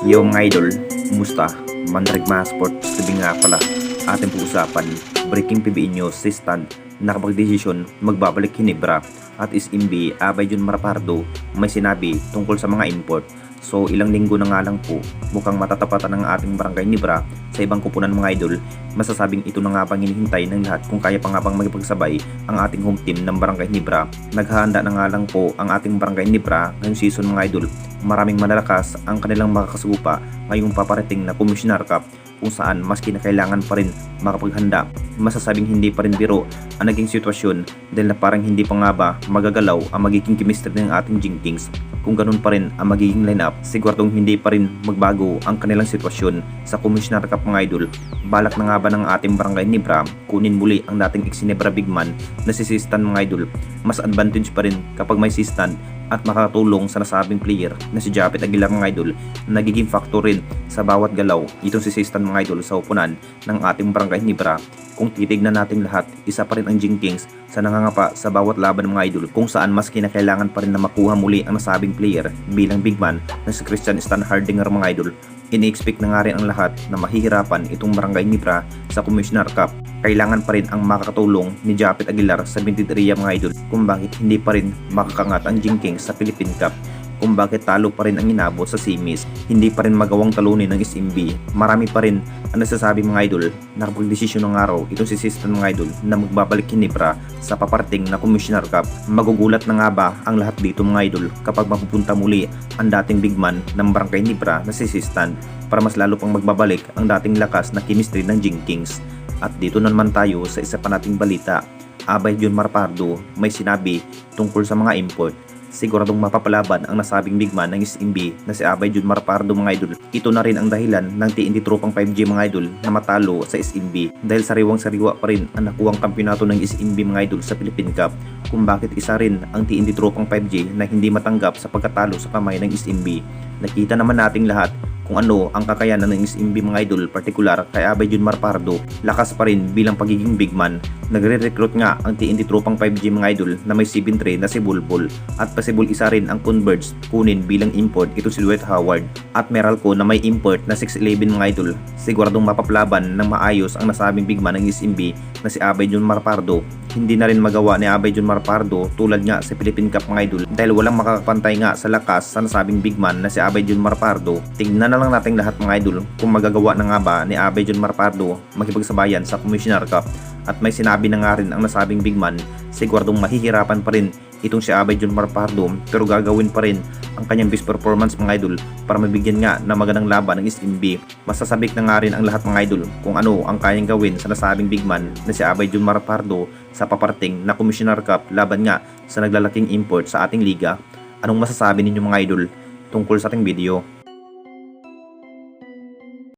Yo mga idol, kumusta? Mandarigma Sports TV nga pala. Ating pag-usapan, breaking PBA News si Stan nakapag-desisyon magbabalik Hinebra at SMB Abay Jun Marapardo may sinabi tungkol sa mga import. So ilang linggo na nga lang po, mukhang matatapatan ng ating barangay Hinebra sa ibang kupunan mga idol. Masasabing ito na nga bang hinihintay ng lahat kung kaya pa nga bang makipagsabay ang ating home team ng barangay Hinebra. Naghahanda na nga lang po ang ating barangay Hinebra ngayong season mga idol. Maraming malalakas ang kanilang makakasupa ngayong paparating na Commissioner Cup kung saan mas kinakailangan pa rin makapaghanda. Masasabing hindi pa rin biro ang naging sitwasyon dahil na parang hindi pa nga ba magagalaw ang magiging chemistry ng ating Jinx. Kung ganun pa rin ang magiging lineup, siguradong hindi pa rin magbago ang kanilang sitwasyon sa Commissioner Cup mga idol. Balak na nga ba ng ating barangay Hinebra kunin muli ang dating ex-Hinebra big man na si Sistan mga idol. Mas advantage pa rin kapag may Sistan at makakatulong sa nasabing player na si Japet Aguilar mga idol na nagiging factor rin sa bawat galaw itong si Sistan mga idol sa upunan ng ating barangay Hinebra. Kung titignan natin lahat, isa pa rin ang Jinx sa nangangapa sa bawat laban mga idol kung saan mas kinakailangan pa rin na makuha muli ang nasabing player bilang big man na si Christian Stan Hardinger mga idol. Ini-expect na nga rin ang lahat na mahihirapan itong barangay Hinebra sa Commissioner Cup. Kailangan pa rin ang makakatulong ni Japet Aguilar sa 23 mga idol kung bakit hindi pa rin makakangat ang Jinx sa Philippine Cup, kung bakit talo pa rin ang inabot sa semis, hindi pa rin magawang talunin ng SMB. Marami pa rin ang nasasabi mga idol. Nakapag-desisyon ng araw itong si Sistan mga idol na magbabalik Hinebra sa paparting na Commissioner Cup. Magugulat na nga ba ang lahat dito mga idol kapag mapupunta muli ang dating big man ng barangay Hinebra na si Sistan para mas lalo pang magbabalik ang dating lakas na chemistry ng Jinx. At dito na naman tayo sa isa pa nating balita. Abay Jun Marapardo may sinabi tungkol sa mga import. Siguradong mapapalaban ang nasabing big man ng SMB na si Abay Jun Marapardo mga idol. Ito na rin ang dahilan ng TNT Tropang 5G mga idol na matalo sa SMB dahil sariwang-sariwa pa rin ang nakuwang kampyonato ng SMB mga idol sa Philippine Cup. Kung bakit isa rin ang TNT Tropang 5G na hindi matanggap sa pagkatalo sa kamay ng SMB. Nakita naman nating lahat kung ano ang kakayanan ng SMB mga idol, partikular kay Abay Jun Marapardo. Lakas pa rin bilang pagiging big man. Nagre-recruit nga ang TNT Tropang 5G mga idol na may 7-3 na si Bulbul at possible isa rin ang Converge kunin bilang import ito si Dwight Howard at Meralco na may import na 6'11 mga idol. Siguradong mapaplaban ng maayos ang nasabing big man ng SMB na si Abay Jun Marapardo. Hindi na rin magawa ni Abay Jun Marapardo tulad nga sa Philippine Cup mga idol dahil walang makakapantay nga sa lakas sa nasabing big man na si Abay Jun Marapardo. Tignan na lang nating lahat mga idol kung magagawa na nga ba ni Abay Jun Marapardo makipagsabayan sa Commissioner Cup. At may sinabi na nga rin ang nasabing big man, siguradong mahihirapan pa rin itong si Abay Jun Marapardo pero gagawin pa rin ang kanyang best performance mga idol para mabigyan nga na magandang laban ng SMB. Masasabik na nga rin ang lahat mga idol kung ano ang kayang gawin sa nasabing big man na si Abay Jun Marapardo sa paparting na Commissioner Cup laban nga sa naglalaking import sa ating liga. Anong masasabi ninyo mga idol tungkol sa ating video?